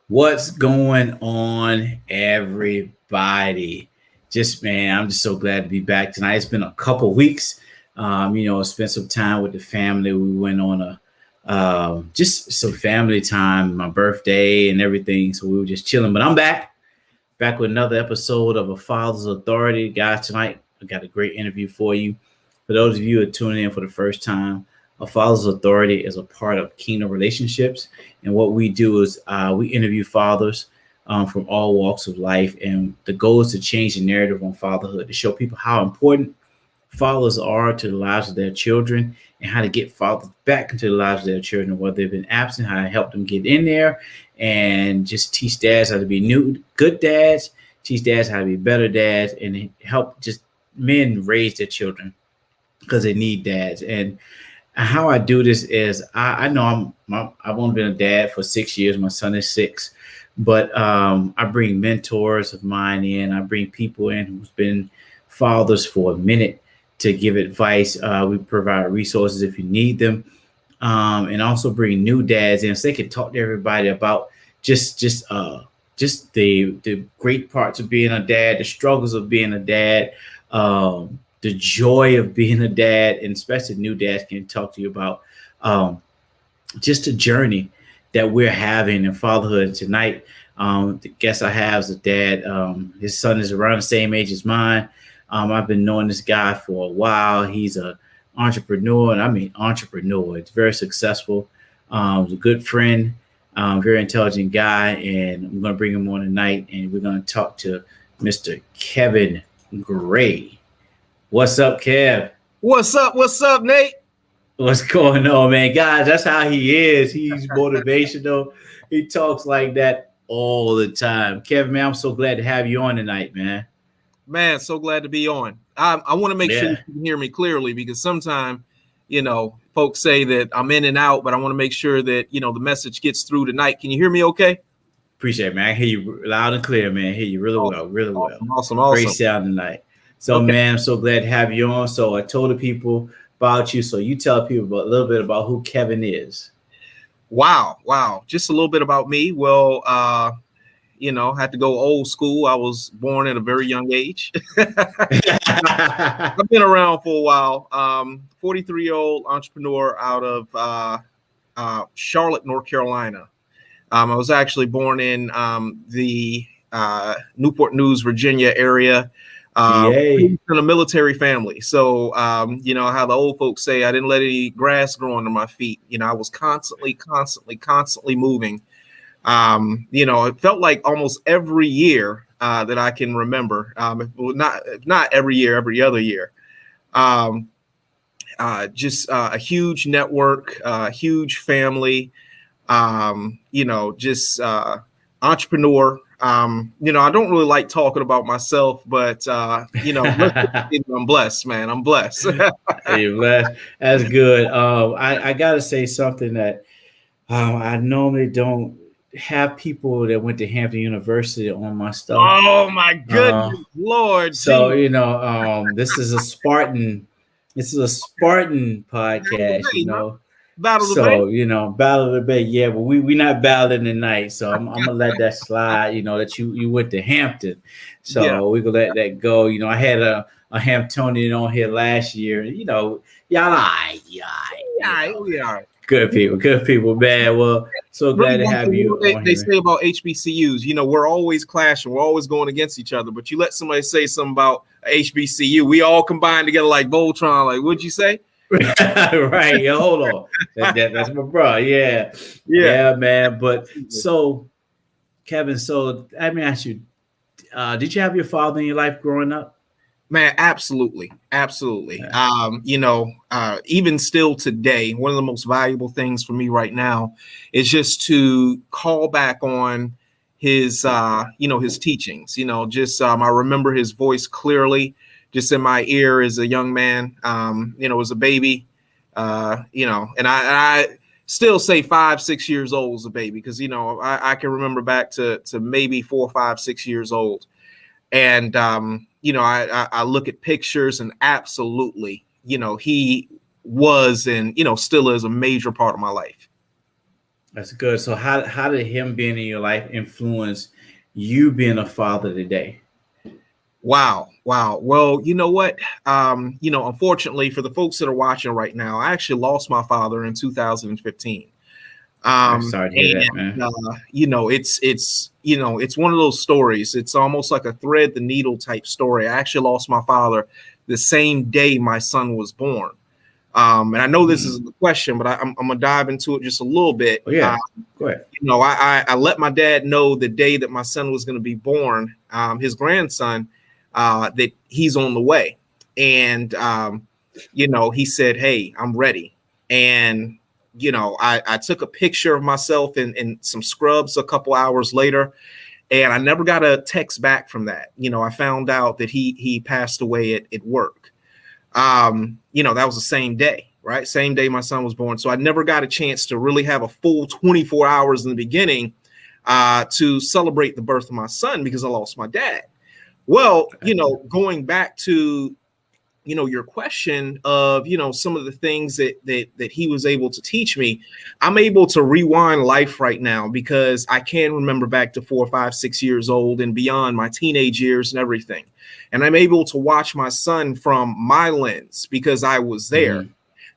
What's going on, everybody? Just man, I'm just so glad to be back tonight. It's been a couple weeks. Spent some time with the family. We went on a just some family time, my birthday and everything. So we were just chilling. But I'm back with another episode of A Father's Authority. Guys, tonight I got a great interview for you. For those of you who are tuning in for the first time, A Father's Authority is a part of Kingdom Relationships. And what we do is we interview fathers from all walks of life. And the goal is to change the narrative on fatherhood, to show people how important fathers are to the lives of their children and how to get fathers back into the lives of their children, whether they've been absent, how to help them get in there and just teach dads how to be good dads, teach dads how to be better dads, and help just men raise their children because they need dads. And how I do this is I know I've only been a dad for 6 years. My son is 6, but I bring mentors of mine in. I bring people in who's been fathers for a minute to give advice. We provide resources if you need them, and also bring new dads in so they can talk to everybody about just the great parts of being a dad, the struggles of being a dad. The joy of being a dad, and especially new dads can talk to you about just the journey that we're having in fatherhood tonight. The guest I have is a dad. His son is around the same age as mine. I've been knowing this guy for a while. He's an entrepreneur, and I mean entrepreneur. It's very successful. He's a good friend, very intelligent guy, and I'm going to bring him on tonight, and we're going to talk to Mr. Kevin Gray. What's up, Kev? What's up? What's up, Nate? What's going on, man? Guys, that's how he is. He's motivational. He talks like that all the time. Kevin, man, I'm so glad to have you on tonight, man. Man, so glad to be on. I want to make sure you can hear me clearly because sometimes, folks say that I'm in and out, but I want to make sure that, the message gets through tonight. Can you hear me okay? Appreciate it, man. I hear you loud and clear, man. I hear you really well, really well. Awesome. Great sound tonight. So, okay, man, I'm so glad to have you on. So I told the people about you. So you tell people a little bit about who Kevin is. Wow. Just a little bit about me. Well, had to go old school. I was born at a very young age. I've been around for a while. 43-year-old entrepreneur out of Charlotte, North Carolina. I was actually born in the Newport News, Virginia area. In a military family. So, how the old folks say, I didn't let any grass grow under my feet. I was constantly moving. It felt like almost every year that I can remember, if not every year, every other year. Just a huge network, huge family, entrepreneur. I don't really like talking about myself, but I'm blessed, man. I'm blessed. You're blessed. That's good. I gotta say something that I normally don't have people that went to Hampton University on my stuff. Oh my goodness, Lord. So this is a Spartan. This is a Spartan podcast, Battle of the Bay. Battle of the Bay. Yeah, but we not battling tonight. So I'm gonna let that slide, that you went to Hampton. So we're gonna let that go. I had a Hamptonian on here last year. Y'all we are. Good people, man. Well, so glad to have you. They say about HBCUs, we're always clashing, we're always going against each other. But you let somebody say something about HBCU, we all combine together like Voltron. Like, what'd you say? Right. Yeah, hold on. That's my bro. Yeah, man. But so, Kevin, let me ask you: did you have your father in your life growing up? Man, absolutely. Even still today, one of the most valuable things for me right now is just to call back on his, his teachings. I remember his voice clearly, just in my ear as a young man. As a baby, and I still say 5, 6 years old as a baby because I can remember back to maybe 4, 5, 6 years old, and I look at pictures and absolutely, he was and, still is a major part of my life. That's good. So how did him being in your life influence you being a father today? Wow. Wow. Well, you know what? Unfortunately for the folks that are watching right now, I actually lost my father in 2015. I'm sorry to hear that, man. It's one of those stories. It's almost like a thread the needle type story. I actually lost my father the same day my son was born. And I know this is a question, but I'm gonna dive into it just a little bit. Oh yeah, go ahead. I let my dad know the day that my son was going to be born, his grandson, that he's on the way. And he said, "Hey, I'm ready." And I took a picture of myself in some scrubs a couple hours later, and I never got a text back from that. I found out that he passed away at work. That was the same day, right? Same day my son was born. So I never got a chance to really have a full 24 hours in the beginning to celebrate the birth of my son because I lost my dad. Well, going back to your question of some of the things that he was able to teach me, I'm able to rewind life right now because I can remember back to 4, 5, 6 years old and beyond, my teenage years and everything, and I'm able to watch my son from my lens because I was there. Mm-hmm.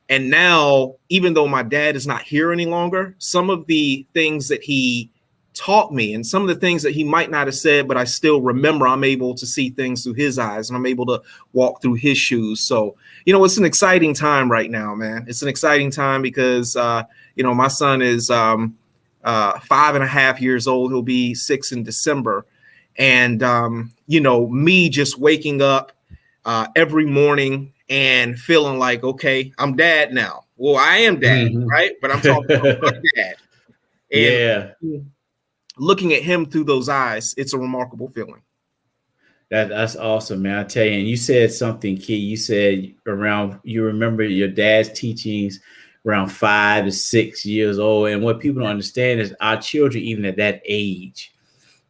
And now, even though my dad is not here any longer, some of the things that he taught me and some of the things that he might not have said, but I still remember, I'm able to see things through his eyes and I'm able to walk through his shoes. So, it's an exciting time right now, man. It's an exciting time because, my son is 5.5 years old. He'll be 6 in December. And, me just waking up every morning and feeling like, okay, I'm dad now. Well, I am dad, Mm-hmm. right? But I'm talking about my dad. And Yeah. looking at him through those eyes, it's a remarkable feeling. That's awesome, man. I tell you, and you said something key. You said you remember your dad's teachings around 5 to 6 years old. And what people don't understand is our children, even at that age,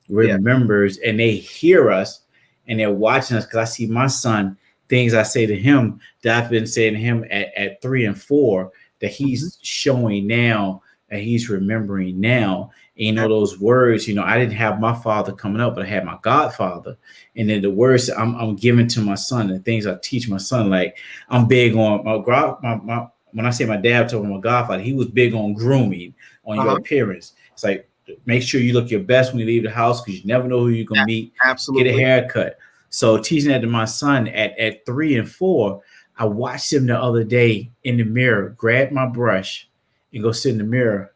remembers and they hear us and they're watching us. Cause I see my son, things I say to him that I've been saying to him at 3 and 4 that he's showing now and he's remembering now. And, those words, I didn't have my father coming up, but I had my godfather. And then the words I'm giving to my son, the things I teach my son, like I'm big on my when I say my dad told me my godfather, he was big on grooming, on your appearance. It's like, make sure you look your best when you leave the house because you never know who you're going to meet. Absolutely. Get a haircut. So teaching that to my son at 3 and 4, I watched him the other day in the mirror, grab my brush and go sit in the mirror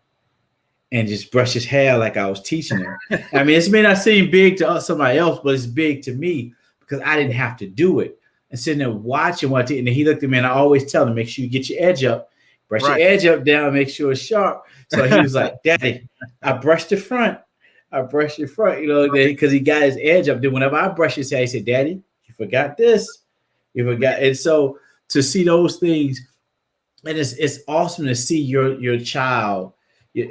and just brush his hair like I was teaching him. I mean, it may not seem big to somebody else, but it's big to me because I didn't have to do it. And sitting there watching and then he looked at me and I always tell him, make sure you get your edge up, brush your edge up down, make sure it's sharp. So he was like, Daddy, I brushed the front. I brushed the front, because he got his edge up. Then whenever I brush his hair, he said, Daddy, you forgot this. You forgot. And so to see those things, and it's awesome to see your child,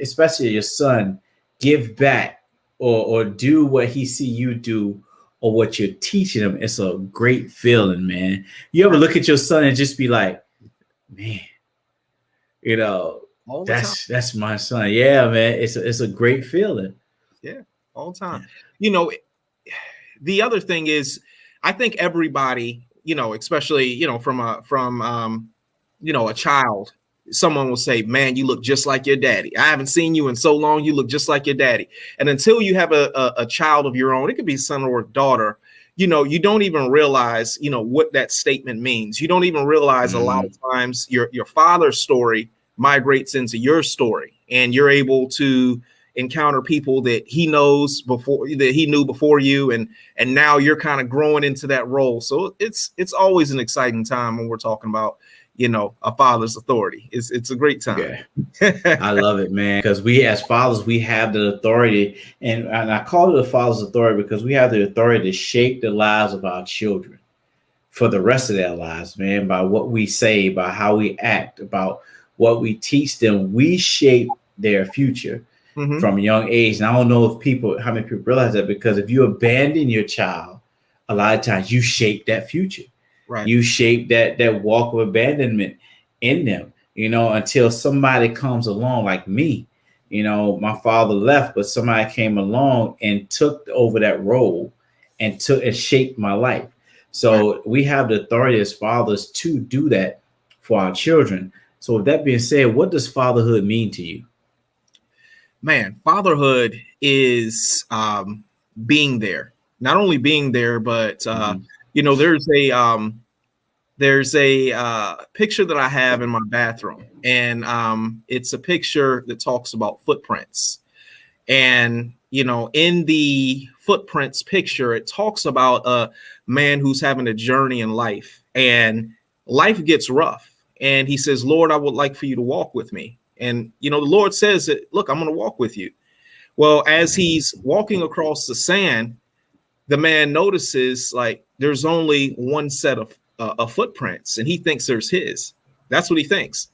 especially your son, give back or do what he see you do or what you're teaching him. It's a great feeling, man. You ever look at your son and just be like, man, that's my son. Yeah, man. It's a great feeling. Yeah, all the time. The other thing is, I think everybody, especially, from a child, someone will say, man, you look just like your daddy. I haven't seen you in so long. You look just like your daddy. And until you have a child of your own, it could be son or daughter, you don't even realize, what that statement means. You don't even realize a lot of times your father's story migrates into your story and you're able to encounter people that he knows before, that he knew before you. And now you're kind of growing into that role. So it's always an exciting time when we're talking about, a father's authority. It's a great time. Yeah. I love it, man. Because we as fathers, we have the authority, and I call it a father's authority because we have the authority to shape the lives of our children for the rest of their lives, man, by what we say, by how we act, about what we teach them. We shape their future from a young age. And I don't know how many people realize that, because if you abandon your child, a lot of times you shape that future. Right. You shape that walk of abandonment in them, until somebody comes along like me, my father left, but somebody came along and took over that role and shaped my life. So we have the authority as fathers to do that for our children. So with that being said, what does fatherhood mean to you? Man, fatherhood is being there. Not only being there, but there's a picture that I have in my bathroom, and it's a picture that talks about footprints. And in the footprints picture, it talks about a man who's having a journey in life, and life gets rough. And he says, Lord, I would like for you to walk with me. And, the Lord says that, look, I'm going to walk with you. Well, as he's walking across the sand, the man notices like there's only one set of footprints, and he thinks there's his. That's what he thinks.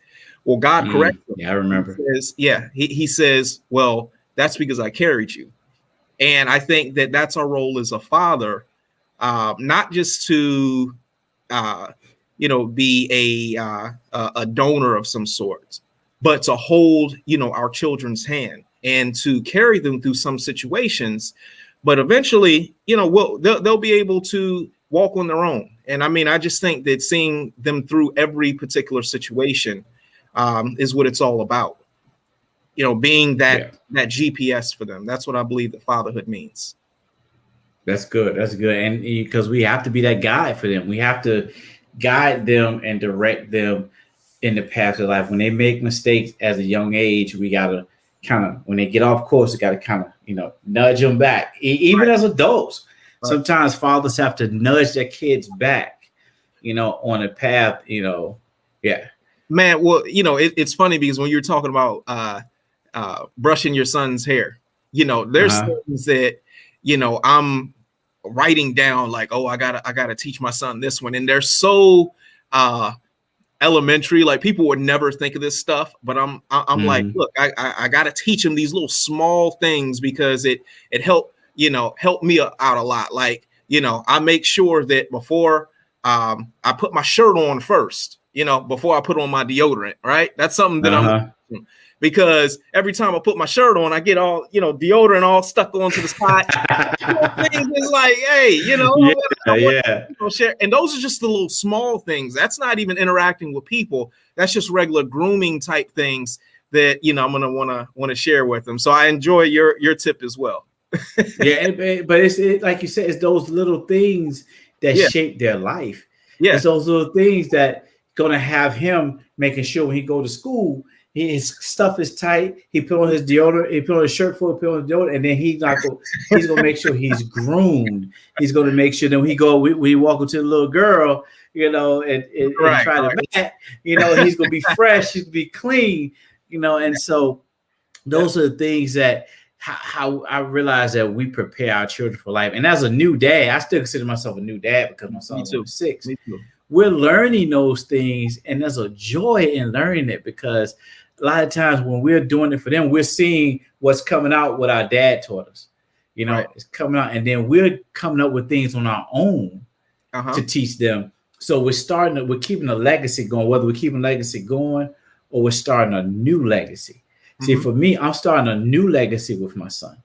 Well, God corrects him. Yeah, I remember. He says, well, that's because I carried you. And I think that that's our role as a father, not just to be a donor of some sort, but to hold, our children's hand and to carry them through some situations. But eventually, they'll be able to walk on their own. And I mean, I just think that seeing them through every particular situation is what it's all about. Being that GPS for them. That's what I believe that fatherhood means. That's good. That's good. And because we have to be that guide for them. We have to guide them and direct them in the path of life. When they make mistakes as a young age, we got to kind of, when they get off course, we got to kind of, nudge them back. Even as adults, sometimes fathers have to nudge their kids back, on a path, Yeah. Man, well, it's funny because when you're talking about brushing your son's hair, there's things that, I'm writing down like, oh, I gotta teach my son this one. And they're so elementary, like people would never think of this stuff, but I'm like, look, I gotta teach him these little small things because it helped me out a lot. Like, I make sure that before I put my shirt on first, before I put on my deodorant, right? That's something that because every time I put my shirt on, I get all, deodorant all stuck onto the side. It's like, hey, share. And those are just the little small things. That's not even interacting with people. That's just regular grooming type things that, I'm going to want to share with them. So I enjoy your tip as well. Yeah. But it's like you said, it's those little things that shape their life. Yeah. It's those little things that going to have him making sure when he go to school, his stuff is tight. He put on his deodorant. He put on his shirt for. Put on his deodorant, and then he's gonna make sure he's groomed. He's gonna make sure that when he walk up to the little girl, and try to match, he's gonna be fresh. He's gonna be clean, And so those are the things that how I realize that we prepare our children for life. And as a new dad, I still consider myself a new dad because my son's 6. We're learning those things, and there's a joy in learning it because a lot of times when we're doing it for them, we're seeing what's coming out, what our dad taught us. It's coming out, and then we're coming up with things on our own to teach them. So we're keeping a legacy going, whether we're keeping legacy going or we're starting a new legacy. See, for me, I'm starting a new legacy with my son.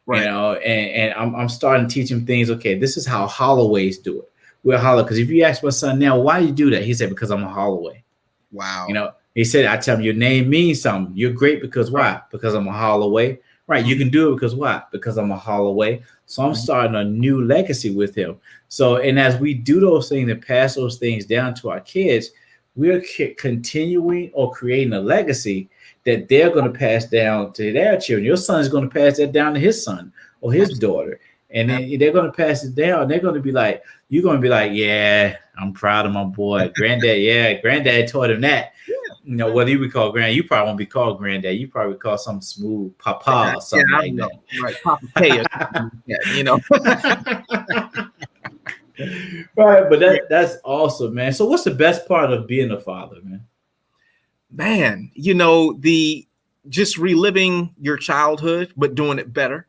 Right. And I'm starting to teach him things. Okay, this is how Holloways do it. We're Hollow, because if you ask my son now, why do you do that? He said, because I'm a Holloway. Wow. He said, I tell him your name means something. You're great because why? Because I'm a Holloway. Right. You can do it because why? Because I'm a Holloway. So I'm starting a new legacy with him. So, and as we do those things and pass those things down to our kids, we're continuing or creating a legacy that they're going to pass down to their children. Your son is going to pass that down to his son or his daughter. And then they're going to pass it down. They're going to be like, you're going to be like, yeah, I'm proud of my boy. Granddad taught him that. Whether you would call granddad, you probably won't be called granddad. You probably call something smooth papa or something like that. Right, Papa K or something, Right, but that's awesome, man. So what's the best part of being a father, man? Man, just reliving your childhood, but doing it better.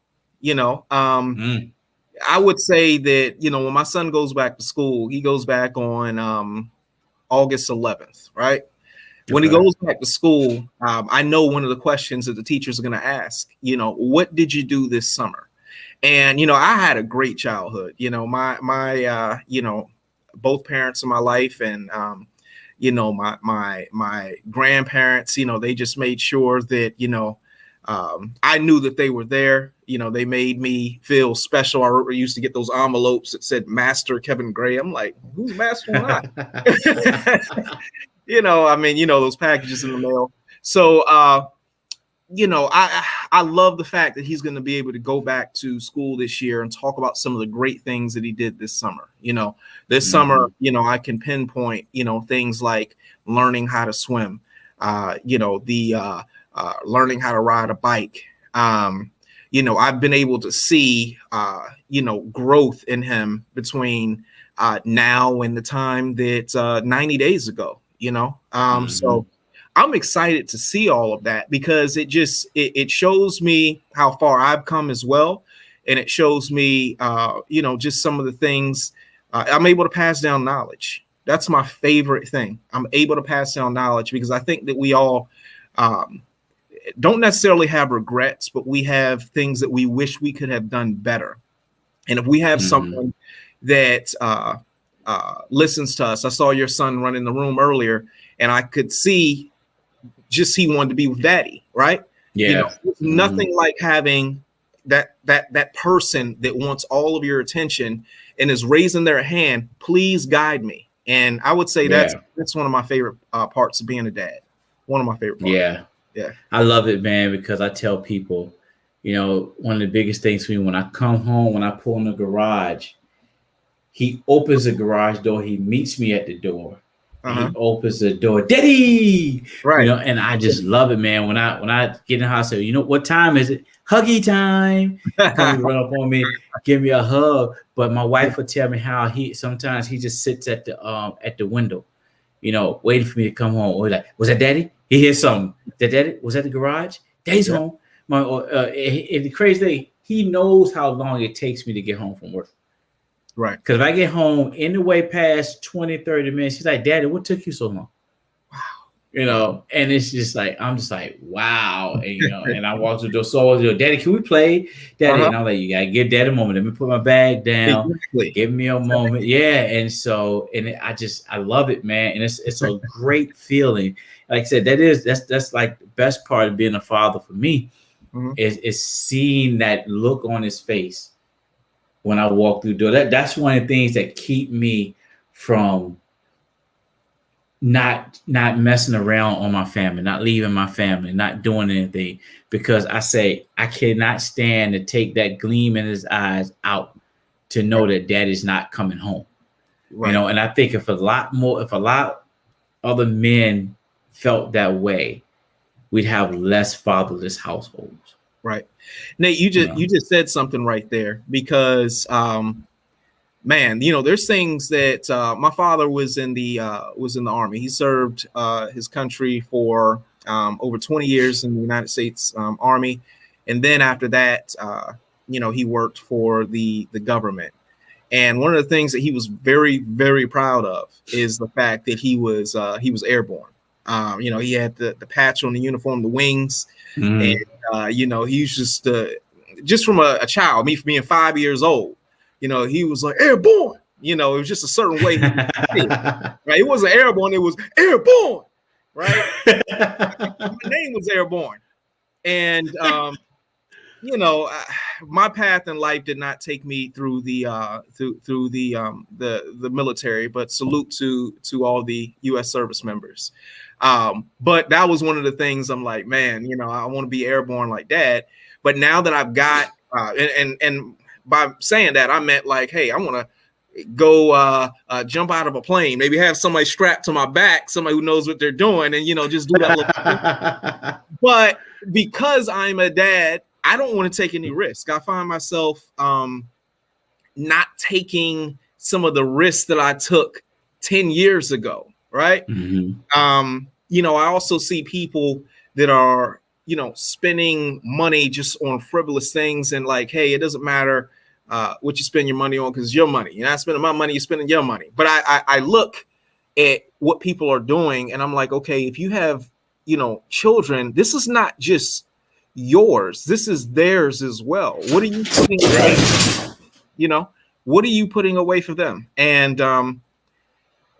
I would say that, when my son goes back to school, he goes back on August 11th, right? When he goes back to school, I know one of the questions that the teachers are going to ask, what did you do this summer? And, I had a great childhood, my both parents in my life and, my grandparents, they just made sure that, I knew that they were there. They made me feel special. I used to get those envelopes that said Master Kevin Gray. I'm like, who's Master and I? Those packages in the mail. So, I love the fact that he's going to be able to go back to school this year and talk about some of the great things that he did this summer. This summer, I can pinpoint, things like learning how to swim, learning how to ride a bike. I've been able to see, growth in him between now and the time that 90 days ago, So I'm excited to see all of that because it shows me how far I've come as well. And it shows me, just some of the things I'm able to pass down knowledge. That's my favorite thing. I'm able to pass down knowledge because I think that we all don't necessarily have regrets, but we have things that we wish we could have done better. And if we have someone that listens to us, I saw your son run in the room earlier and I could see he wanted to be with daddy, right? Yeah. Nothing like having that person that wants all of your attention and is raising their hand, please guide me. And I would say that's one of my favorite parts of being a dad. One of my favorite parts. Yeah. I love it, man, because I tell people, one of the biggest things for me when I come home, when I pull in the garage, he opens the garage door. He meets me at the door. He opens the door, Daddy, right? And I just love it, man. When I get in the house, I say, what time is it? Huggy time. Come run up on me, give me a hug. But my wife would tell me how sometimes he just sits at the window, waiting for me to come home. Or like, was that Daddy? He hears something. That Daddy? Was that the garage? Daddy's home. And the crazy thing, he knows how long it takes me to get home from work. Right. Because if I get home anyway past 20, 30 minutes, he's like, Daddy, what took you so long? Wow. And it's just like, I'm just like, wow. And, and I walk to the door, so Daddy, can we play? Daddy, and I'm like, you got to give Daddy a moment. Let me put my bag down. Exactly. Give me a moment. Yeah. And so, I love it, man. And it's a great feeling. Like I said, that's like the best part of being a father for me is seeing that look on his face when I walk through the door. That's one of the things that keep me from not messing around on my family, not leaving my family, not doing anything, because I say I cannot stand to take that gleam in his eyes out to know that Daddy's not coming home. Right. And I think if a lot other men felt that way, we'd have less fatherless households. Right. Nate, you just said something right there because, man, there's things that my father was in the Army. He served his country for over 20 years in the United States Army. And then after that, he worked for the government. And one of the things that he was very, very proud of is the fact that he was airborne. He had the patch on the uniform, the wings, and he's just from a child, me being 5 years old, he was like airborne. It was just a certain way. Right? It wasn't airborne; it was airborne. Right? My name was airborne, and my path in life did not take me through the military, but salute to all the U.S. service members. But that was one of the things I'm like, man, I want to be airborne like Dad. But now that I've got, and by saying that, I meant like, hey, I want to go jump out of a plane, maybe have somebody strapped to my back, somebody who knows what they're doing, and just do that little thing. But because I'm a dad, I don't want to take any risk. I find myself not taking some of the risks that I took 10 years ago. Right. I also see people that are, spending money just on frivolous things and like, hey, it doesn't matter what you spend your money on because it's your money. You're not spending my money, you're spending your money. But I look at what people are doing, and I'm like, okay, if you have, children, this is not just yours, this is theirs as well. What are you putting away? What are you putting away for them? And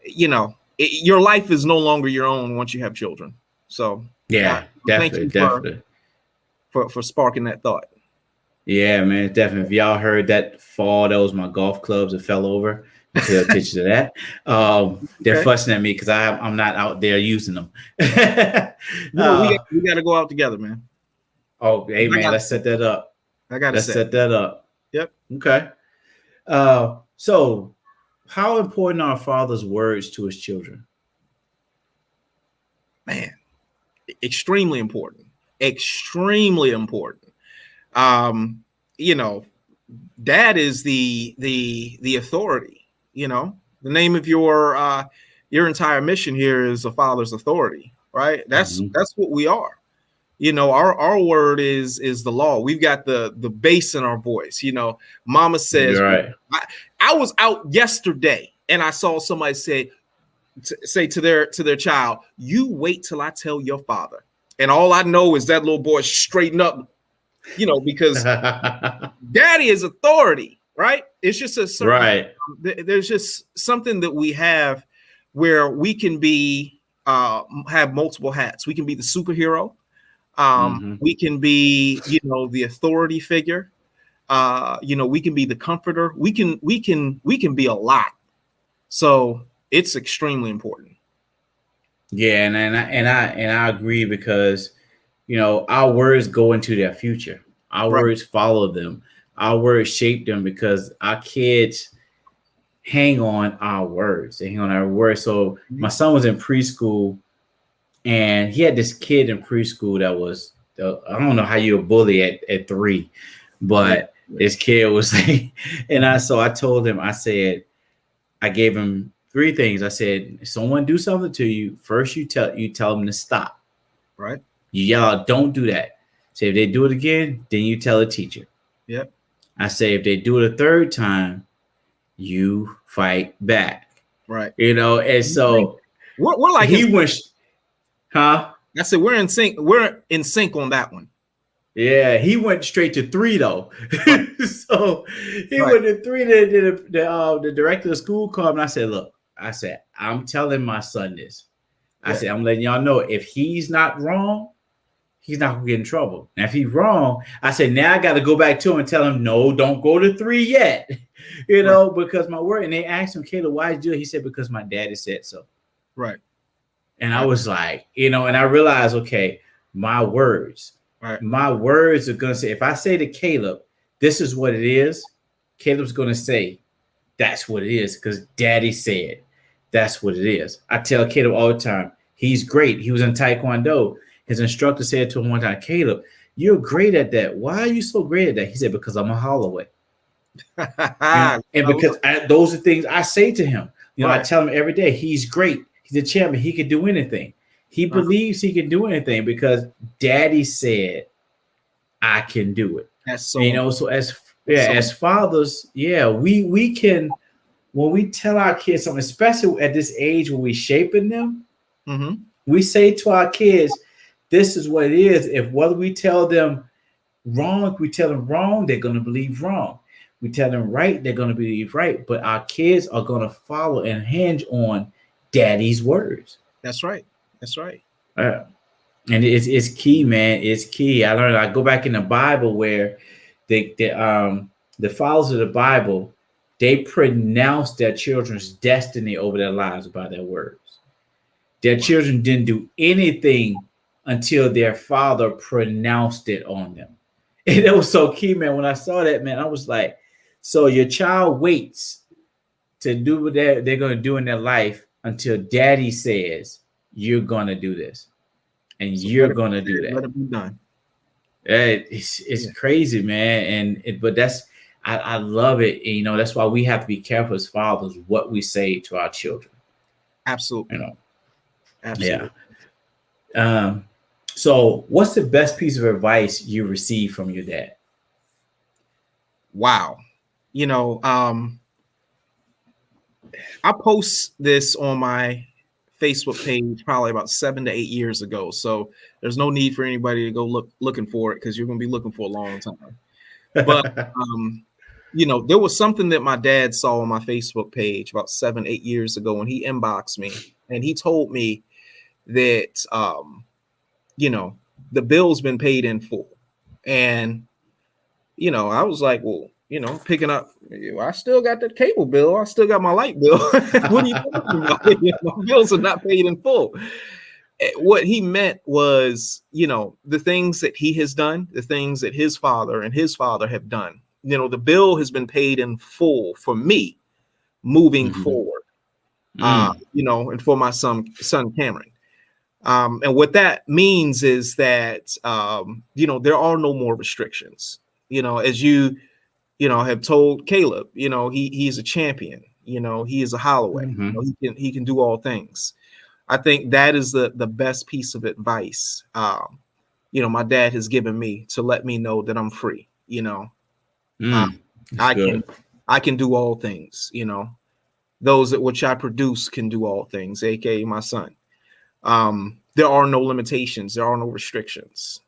your life is no longer your own once you have children. So yeah, definitely, definitely. For sparking that thought. Yeah, man, definitely. If y'all heard that fall, that was my golf clubs that fell over. Pay attention to that. They're fussing at me because I'm not out there using them. We got to go out together, man. Oh, hey, man, let's set that up. Let's set that up. Yep. Okay. So how important are father's words to his children? Man, extremely important. Extremely important. Dad is the authority. The name of your entire mission here is a father's authority, right? That's what we are. Our word is the law. We've got the bass in our voice. Mama says, right. I was out yesterday and I saw somebody say to their child, you wait till I tell your father. And all I know is that little boy straighten up, because daddy is authority, right? It's just a certain, right. There's just something that we have where we can be have multiple hats. We can be the superhero. We can be, the authority figure. We can be the comforter. We can be a lot. So it's extremely important. Yeah, and I agree because our words go into their future. Our words follow them. Our words shape them because our kids hang on our words. They hang on our words. So my son was in preschool, and he had this kid in preschool that was I don't know how you a bully at 3, but this kid was like, and I told him, I said, I gave him 3 things. I said, if someone do something to you, first you tell them to stop. Right. You yell out, don't do that. Say if they do it again, then you tell the teacher. Yep. I say if they do it a 3rd time, you fight back. Right. And so we're like he went, huh? I said we're in sync. We're in sync on that one. Yeah, he went straight to 3 though. So he went to 3. The director of the school called me. I said, look, I'm telling my son this. I said, I'm letting y'all know if he's not wrong, he's not gonna get in trouble. Now, if he's wrong, I said, now I got to go back to him and tell him, no, don't go to 3 yet. Because my word. And they asked him, Caleb, why did you do it? He said, because my daddy said so. Right. And I was like, and I realized, okay, my words. Right. My words are going to say, if I say to Caleb, this is what it is, Caleb's going to say, that's what it is, because daddy said that's what it is. I tell Caleb all the time, he's great. He was in Taekwondo. His instructor said to him one time, Caleb, you're great at that. Why are you so great at that? He said, because I'm a Holloway. and because those are things I say to him. I tell him every day, he's great. He's a champion. He can do anything. He believes he can do anything because daddy said, I can do it. That's so, so as fathers, we can, when we tell our kids something, especially at this age when we're shaping them, we say to our kids, this is what it is. If whether we tell them wrong, they're going to believe wrong. We tell them right, they're going to believe right. But our kids are going to follow and hinge on daddy's words. That's right. And it's key, man. It's key. I go back in the Bible where the followers of the Bible, they pronounce their children's destiny over their lives by their words. Their children didn't do anything until their father pronounced it on them. And it was so key, man. When I saw that, man, I was like, so your child waits to do what they're going to do in their life until daddy says, you're going to do this. And so you're going to do that. Let it be done. It's crazy, man. But that's, I love it. And, that's why we have to be careful as fathers what we say to our children. Absolutely. Absolutely. Yeah. So what's the best piece of advice you received from your dad? Wow. I post this on my Facebook page probably about 7 to 8 years ago. So there's no need for anybody to go looking for it, because you're going to be looking for a long time. But there was something that my dad saw on my Facebook page about 7, 8 years ago when he inboxed me, and he told me that the bill's been paid in full. And I was like, well, picking up, I still got the cable bill, I still got my light bill. What are you talking about? My bills are not paid in full. What he meant was, the things that he has done, the things that his father and his father have done. The bill has been paid in full for me moving forward. And for my son Cameron. And what that means is that there are no more restrictions. As you have told Caleb, he's a champion. He is a Holloway. He can do all things. I think that is the best piece of advice my dad has given me, to let me know that I'm free. I can do all things. Those that which I produce can do all things, aka my son. There are no limitations, there are no restrictions.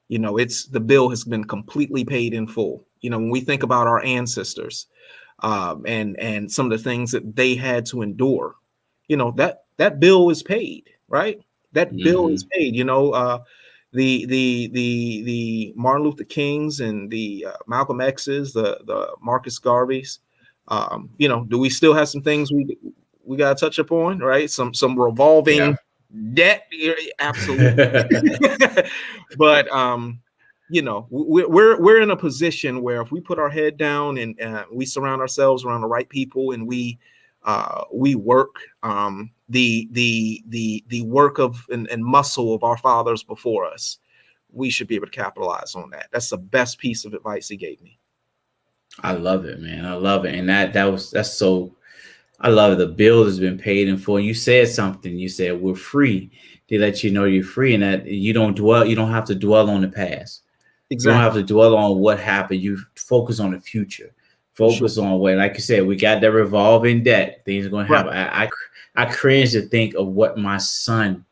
It's the bill has been completely paid in full. When we think about our ancestors and some of the things that they had to endure, that bill is paid, right? That bill is paid. The Martin Luther Kings and the Malcolm X's, the Marcus Garveys. Do we still have some things we got to touch upon, right? Some revolving debt, absolutely. But we're in a position where if we put our head down and we surround ourselves around the right people, and we work the work of and muscle of our fathers before us, we should be able to capitalize on that. That's the best piece of advice he gave me. I love it, man. I love it. And that's so, I love it. The bill has been paid in full. You said something. You said we're free. They let you know you're free, and that you don't have to dwell on the past. Exactly. You don't have to dwell on what happened. You focus on the future. Focus on what, like you said, we got that revolving debt. Things are going to happen. Right. I cringe to think of what my son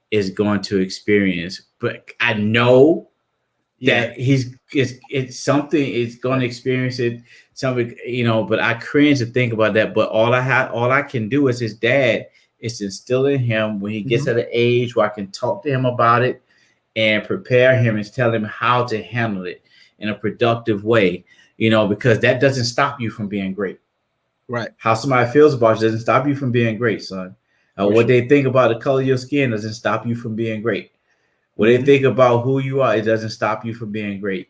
is going to experience, but I know that it's something is going to experience it. Something, but I cringe to think about that. But all I can do as his dad is instill in him when he gets at an age where I can talk to him about it and prepare him and tell him how to handle it in a productive way. Because that doesn't stop you from being great. Right. How somebody feels about you doesn't stop you from being great, son. What they think about the color of your skin doesn't stop you from being great. What they think about who you are, it doesn't stop you from being great.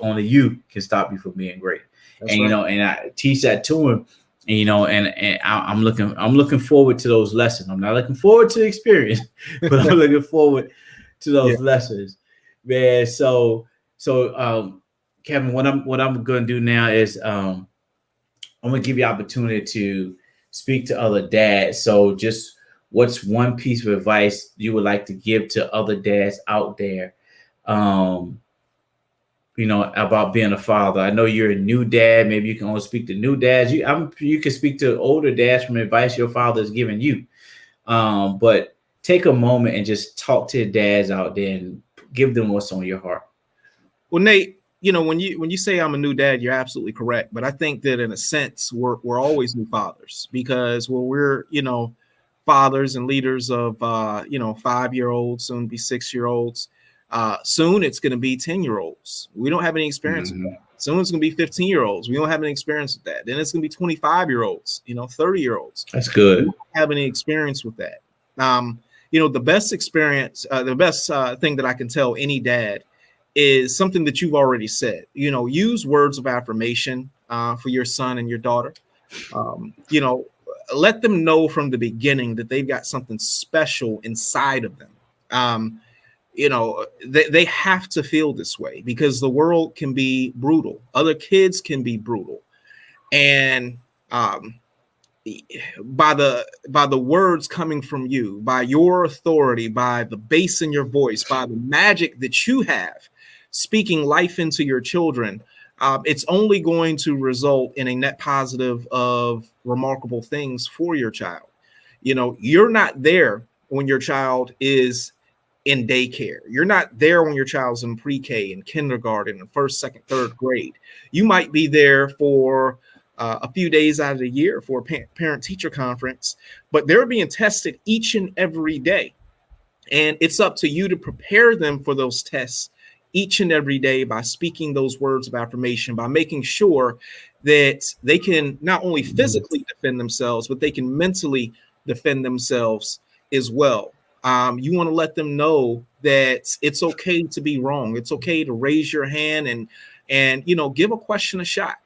Only you can stop you from being great. That's and right. And I teach that to him. And I'm looking forward to those lessons. I'm not looking forward to the experience, but I'm looking forward to those lessons, man. So Kevin, what I'm going to do now is I'm going to give you opportunity to speak to other dads. So just what's one piece of advice you would like to give to other dads out there, about being a father? I know you're a new dad. Maybe you can only speak to new dads. You can speak to older dads from advice your father has given you. But take a moment and just talk to dads out there and give them what's on your heart. Well, Nate, when you say I'm a new dad, you're absolutely correct. But I think that in a sense, we're always new fathers, because when we're, fathers and leaders of, 5-year-olds, soon to be 6-year-olds, soon it's going to be 10-year-olds. We don't have any experience with that. Soon it's going to be 15-year-olds. We don't have any experience with that. Then it's going to be 25-year-olds, 30-year-olds. That's good. We don't have any experience with that. The best experience, the best thing that I can tell any dad is something that you've already said. Use words of affirmation for your son and your daughter. Let them know from the beginning that they've got something special inside of them. They have to feel this way, because the world can be brutal. Other kids can be brutal. And by the words coming from you, by your authority, by the bass in your voice, by the magic that you have speaking life into your children, it's only going to result in a net positive of remarkable things for your child. You know, you're not there when your child is in daycare. You're not there when your child's in pre-K and kindergarten and first, second, third grade. You might be there for a few days out of the year for a parent-teacher conference, but they're being tested each and every day. And it's up to you to prepare them for those tests each and every day by speaking those words of affirmation, by making sure that they can not only physically defend themselves, but they can mentally defend themselves as well. You want to let them know that it's okay to be wrong. It's okay to raise your hand and you know, give a question a shot.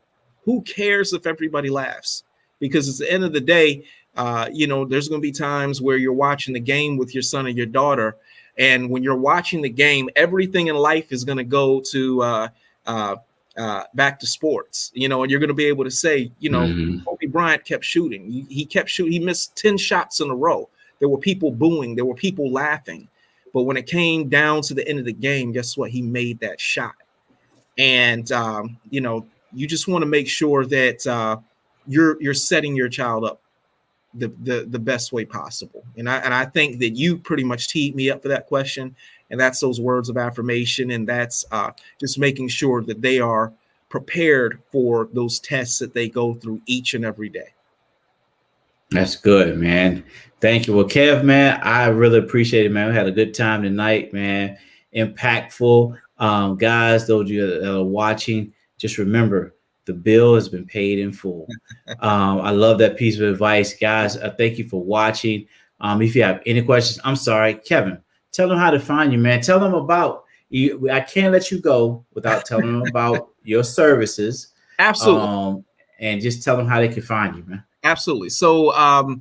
Who cares if everybody laughs? Because at the end of the day, you know, there's going to be times where you're watching the game with your son or your daughter, and when you're watching the game, everything in life is going to go to back to sports, you know, and you're going to be able to say, you know, Kobe Bryant kept shooting. He kept shooting. He missed 10 shots in a row. There were people booing. There were people laughing. But when it came down to the end of the game, guess what? He made that shot. And, you know, you just want to make sure that you're setting your child up the best way possible. And I think that you pretty much teed me up for that question. And that's those words of affirmation. And that's just making sure that they are prepared for those tests that they go through each and every day. That's good, man. Thank you. Well, Kev, man, I really appreciate it, man. We had a good time tonight, man. Impactful. Guys, those of you that are watching, just remember, the bill has been paid in full. I love that piece of advice, guys. Thank you for watching. If you have any questions, I'm sorry, Kevin, tell them how to find you, man. Tell them about you. I can't let you go without telling them about your services. Absolutely. And just tell them how they can find you, man. Absolutely. So I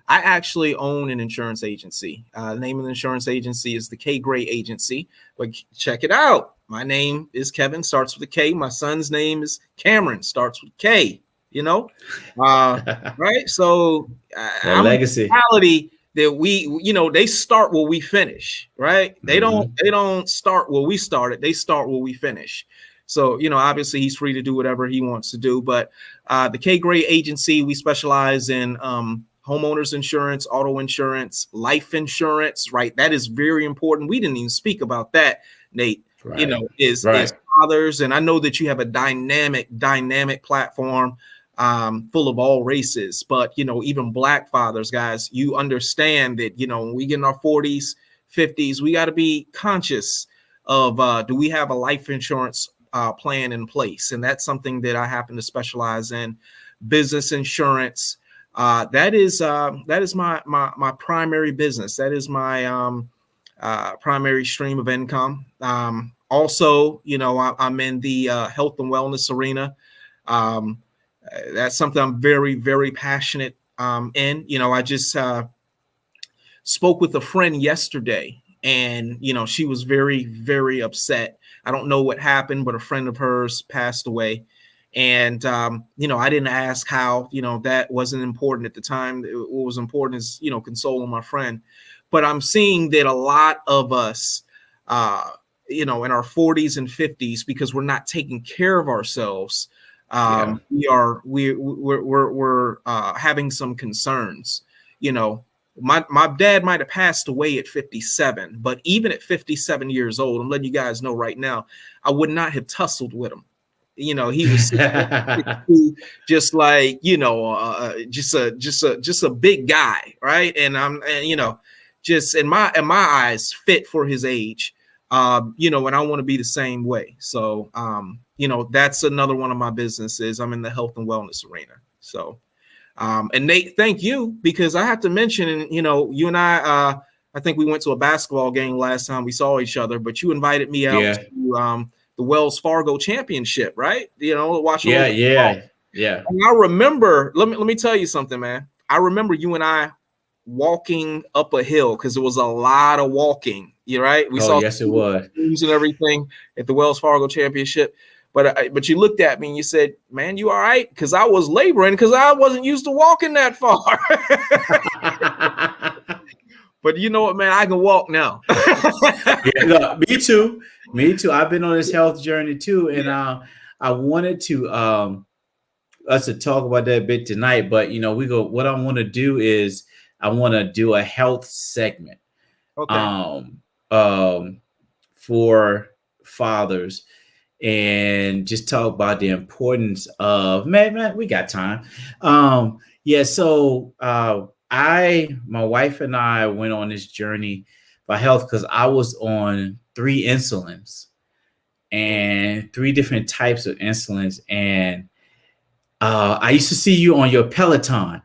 actually own an insurance agency. The name of the insurance agency is the K Gray Agency. But check it out. My name is Kevin, starts with a K. My son's name is Cameron, starts with K. You know, right? So I'm legacy. Reality that we, you know, they start where we finish, right? They don't start where we started. They start where we finish. So, you know, obviously he's free to do whatever he wants to do. But the K Gray Agency, we specialize in homeowners insurance, auto insurance, life insurance, right? That is very important. We didn't even speak about that, Nate. Right. You know, is fathers. And I know that you have a dynamic platform full of all races. But, you know, even Black fathers, guys, you understand that, you know, when we get in our 40s, 50s, we got to be conscious of do we have a life insurance plan in place? And that's something that I happen to specialize in. Business insurance. That is my primary business. That is my primary stream of income. Also, you know, I'm in the health and wellness arena. That's something I'm very, very passionate in. You know, I just spoke with a friend yesterday, and, you know, she was very, very upset. I don't know what happened, but a friend of hers passed away. And, you know, I didn't ask how, you know, that wasn't important at the time. What was important is, you know, consoling my friend. But I'm seeing that a lot of us, you know, in our 40s and 50s, because we're not taking care of ourselves, we're having some concerns. You know, my dad might have passed away at 57, but even at 57 years old, I'm letting you guys know right now, I would not have tussled with him. You know, he was just like, you know, just a big guy, right? And you know, just in my eyes, fit for his age. You know, and I want to be the same way. So, you know, that's another one of my businesses. I'm in the health and wellness arena. So, and Nate, thank you, because I have to mention, you know, you and I think we went to a basketball game last time we saw each other, but you invited me out to the Wells Fargo Championship, right? You know, watch. Yeah. And I remember, let me tell you something, man. I remember you and I walking up a hill, because there was a lot of walking. You right? We saw yes, it was and everything at the Wells Fargo Championship. But you looked at me and you said, "Man, you all right?" Because I was laboring, because I wasn't used to walking that far. But you know what, man? I can walk now. Yeah, look, me too. Me too. I've been on this health journey too, and I wanted to us to talk about that a bit tonight. But what I want to do is I want to do a health segment, Okay. For fathers, and just talk about the importance of man. We got time. Yeah. So my wife and I went on this journey for health because I was on 3 insulins and 3 different types of insulins, and I used to see you on your Peloton.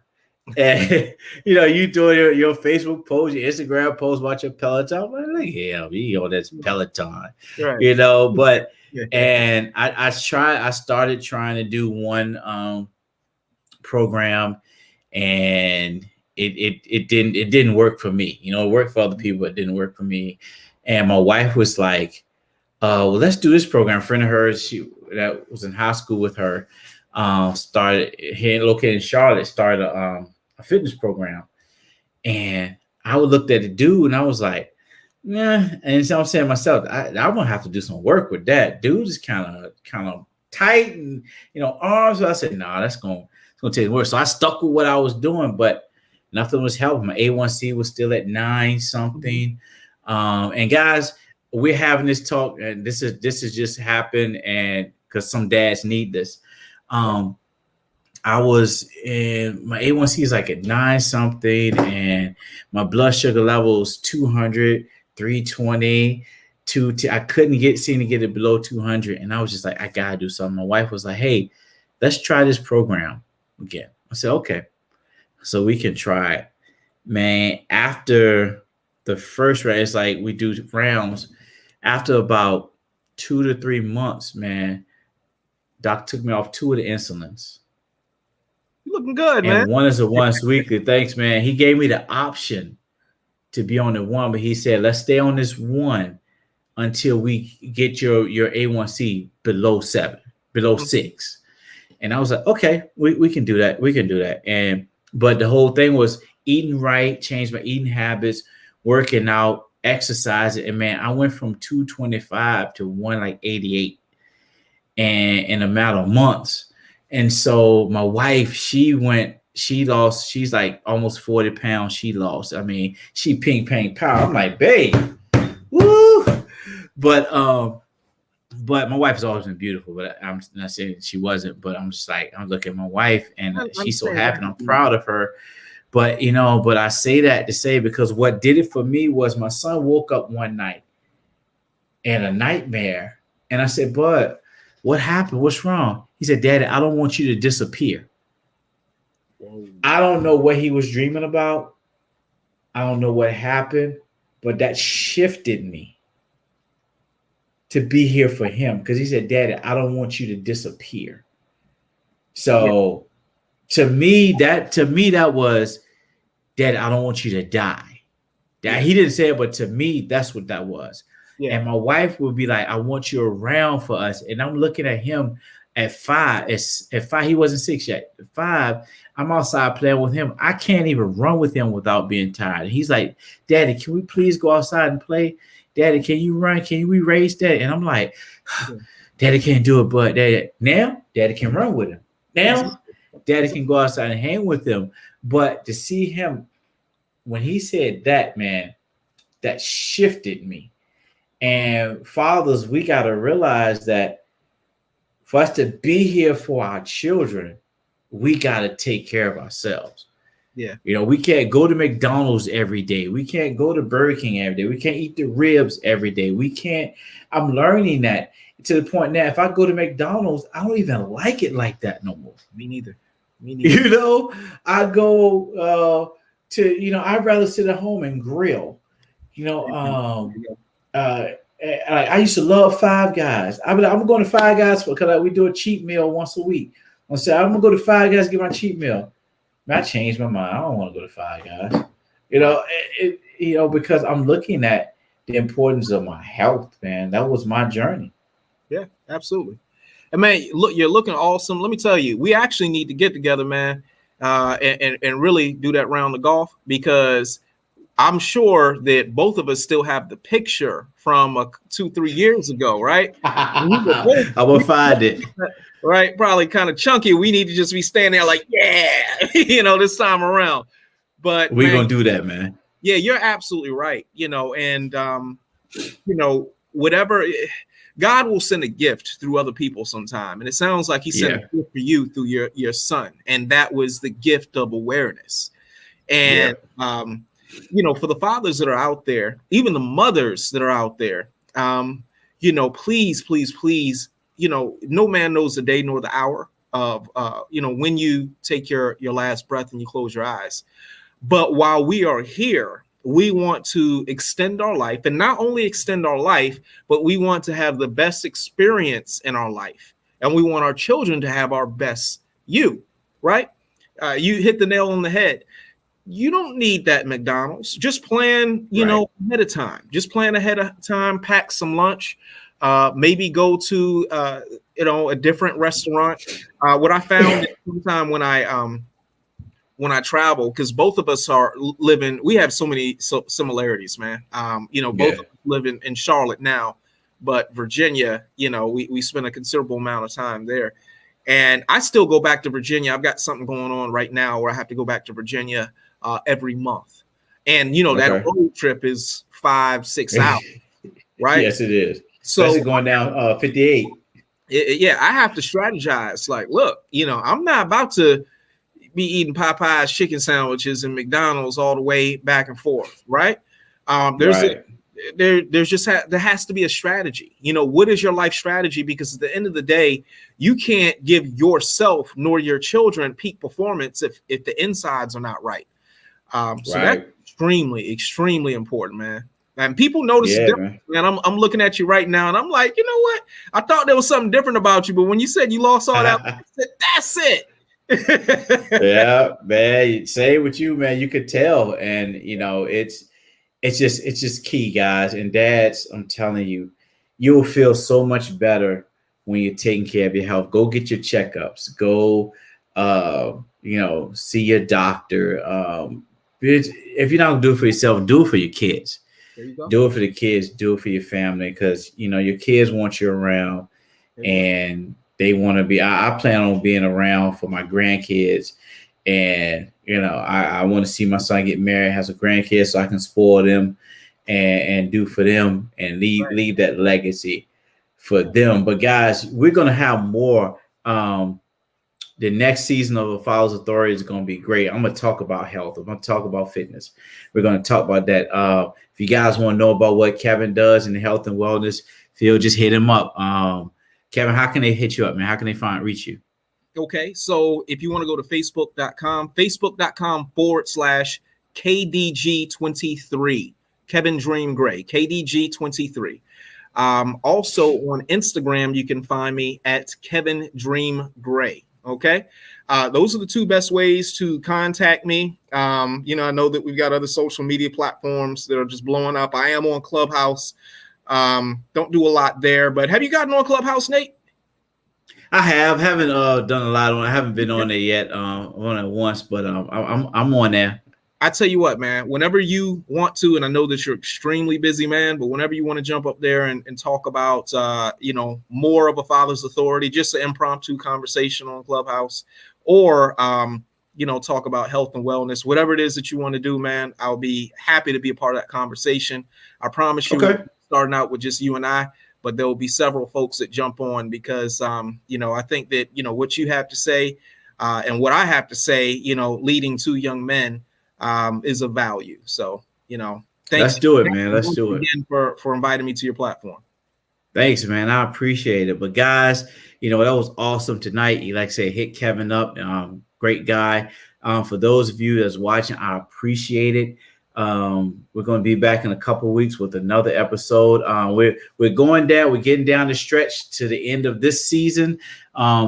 And you doing your Facebook post, your Instagram post about your Peloton. I'm like, yeah, you on this Peloton, Right. But Yeah. and I started trying to do one program, and it didn't work for me. It worked for other people, but it didn't work for me. And my wife was like, well, let's do this program. A friend of hers, that was in high school with her, started here located in Charlotte, started a fitness program. And I would look at the dude and I was like, yeah. And so I'm saying to myself, I'm gonna have to do some work with that. Dude is kind of tight and arms. So I said, nah, it's gonna take work. So I stuck with what I was doing, but nothing was helping. My A1C was still at 9 something. And guys, we're having this talk, and this has just happened, and because some dads need this. I was in my A1C is like at 9 something, and my blood sugar level was 200, 320, 210. I couldn't seem to get it below 200, and I was just like, I gotta do something. My wife was like, hey, let's try this program again. I said, okay, so we can try it, man. After the first round, it's like we do rounds. After about 2 to 3 months, man, doc took me off 2 of the insulins. You looking good, and man. one is a once weekly. Thanks, man. He gave me the option to be on the one, but he said, let's stay on this one until we get your A1C below 7, below 6. And I was like, okay, we can do that. We can do that. But the whole thing was eating right, change my eating habits, working out, exercising. And man, I went from 225 to 188 and in a matter of months. And so my wife, she's like almost 40 pounds. She lost. I mean, she pink power. I'm like, babe, woo. But my wife has always been beautiful, but I'm not saying she wasn't, but I'm just like, I'm looking at my wife and she's so happy. And I'm proud of her. But, but I say that to say, because what did it for me was my son woke up one night in a nightmare. And I said, bud, what happened? What's wrong? He said, Daddy, I don't want you to disappear. I don't know what he was dreaming about. I don't know what happened, but that shifted me to be here for him, because he said, Daddy, I don't want you to disappear. So to me, that was, Daddy, I don't want you to die. That he didn't say it, but to me, that's what that was. Yeah. And my wife would be like, I want you around for us. And I'm looking at him at 5. At 5, he wasn't 6 yet. At 5, I'm outside playing with him. I can't even run with him without being tired. And he's like, Daddy, can we please go outside and play? Daddy, can you run? Can we race that? And I'm like, Daddy can't do it, but Daddy can run with him. Now, Daddy can go outside and hang with him. But to see him, when he said that, man, that shifted me. And fathers, we got to realize that for us to be here for our children, we got to take care of ourselves. Yeah. We can't go to McDonald's every day. We can't go to Burger King every day. We can't eat the ribs every day. We can't. I'm learning that to the point now, if I go to McDonald's, I don't even like it like that no more. Me neither. I go I'd rather sit at home and grill. I used to love Five Guys. I'm going to Five Guys because we do a cheat meal once a week. I said, I'm gonna go to Five Guys to get my cheat meal. Man, I changed my mind. I don't want to go to Five Guys. Because I'm looking at the importance of my health, man. That was my journey. Yeah, absolutely. And man, look, you're looking awesome. Let me tell you, we actually need to get together, man, and really do that round of golf, because I'm sure that both of us still have the picture from 2-3 years ago, right? We were I'm both, gonna find it. right, probably kind of chunky. We need to just be standing there like, yeah, this time around. But We're man, gonna do that, man. yeah, you're absolutely right. And whatever, God will send a gift through other people sometime, and it sounds like He sent a gift for you through your son, and that was the gift of awareness. And for the fathers that are out there, even the mothers that are out there, please, please, please, no man knows the day nor the hour of when you take your last breath and you close your eyes. But while we are here, we want to extend our life, and not only extend our life, but we want to have the best experience in our life. And we want our children to have our best you, right? You hit the nail on the head. You don't need that McDonald's. Just plan, ahead of time. Just plan ahead of time, pack some lunch, maybe go to, a different restaurant. What I found sometime when I travel, because both of us are living, we have so many similarities, man. Both of us live in Charlotte now, but Virginia, we spend a considerable amount of time there. And I still go back to Virginia. I've got something going on right now where I have to go back to Virginia every month. And, that road trip is 5-6 hours, right? Yes, it is. So especially going down 58. I have to strategize. Like, look, I'm not about to be eating Popeye's chicken sandwiches and McDonald's all the way back and forth, right? There has to be a strategy. What is your life strategy? Because at the end of the day, you can't give yourself nor your children peak performance if the insides are not right. So that's extremely, extremely important, man. And people notice the difference, man. I'm looking at you right now, and I'm like, you know what? I thought there was something different about you, but when you said you lost all that, I said, that's it. Yeah, man. Same with you, man. You could tell, and it's just key, guys and dads. I'm telling you, you'll feel so much better when you're taking care of your health. Go get your checkups. Go, see your doctor. If you're not gonna do it for yourself, do it for your kids. Do it for the kids. Do it for your family, because your kids want you around, and they want to be. I plan on being around for my grandkids, and I want to see my son get married, has a grandkid, so I can spoil them, and do for them, and leave that legacy for them. But guys, we're gonna have more. The next season of A Father's Authority is going to be great. I'm going to talk about health. I'm going to talk about fitness. We're going to talk about that. If you guys want to know about what Kevin does in the health and wellness field, just hit him up. Kevin, how can they hit you up, man? How can they reach you? Okay, so if you want to go to facebook.com/KDG23, Kevin Dream Gray, KDG23. Also on Instagram, you can find me at Kevin Dream Gray. Okay. Those are the two best ways to contact me. I know that we've got other social media platforms that are just blowing up. I am on Clubhouse. Don't do a lot there, but have you gotten on Clubhouse, Nate? I haven't done a lot on. I haven't been on there yet. On it once, but I'm on there. I tell you what, man, whenever you want to, and I know that you're extremely busy, man, but whenever you want to jump up there and talk about, more of A Father's Authority, just an impromptu conversation on Clubhouse, or, talk about health and wellness, whatever it is that you want to do, man, I'll be happy to be a part of that conversation. I promise you, starting out with just you and I, but there will be several folks that jump on because, I think that, what you have to say and what I have to say, leading to young men, is of value. So, thanks. Let's do it, man. Let's do it. Again for inviting me to your platform. Thanks, man. I appreciate it. But guys, that was awesome tonight. Like I said, hit Kevin up. Great guy. For those of you that's watching, I appreciate it. We're going to be back in a couple of weeks with another episode. We're going down. We're getting down the stretch to the end of this season,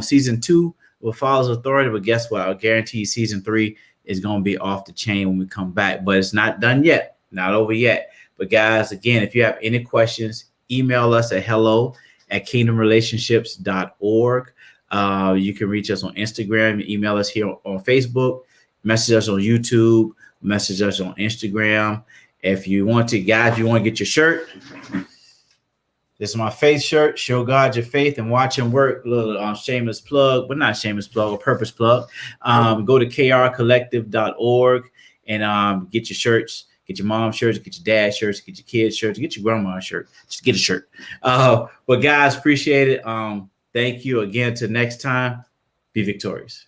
season 2 with Father's Authority. But guess what? I guarantee season 3 is going to be off the chain when we come back. But it's not done yet. Not over yet. But guys, again, if you have any questions, email us at hello@kingdomrelationships.org. You can reach us on Instagram, email us here on Facebook. Message us on YouTube. Message us on Instagram. If you want to, guys, if you want to get your shirt, this is my faith shirt. Show God your faith and watch him work. A little shameless plug, but not shameless plug, a purpose plug. Go to krcollective.org and get your shirts. Get your mom shirts, get your dad shirts, get your kids shirts, get your grandma shirt. Just get a shirt. But guys, appreciate it. Thank you again. Till next time, be victorious.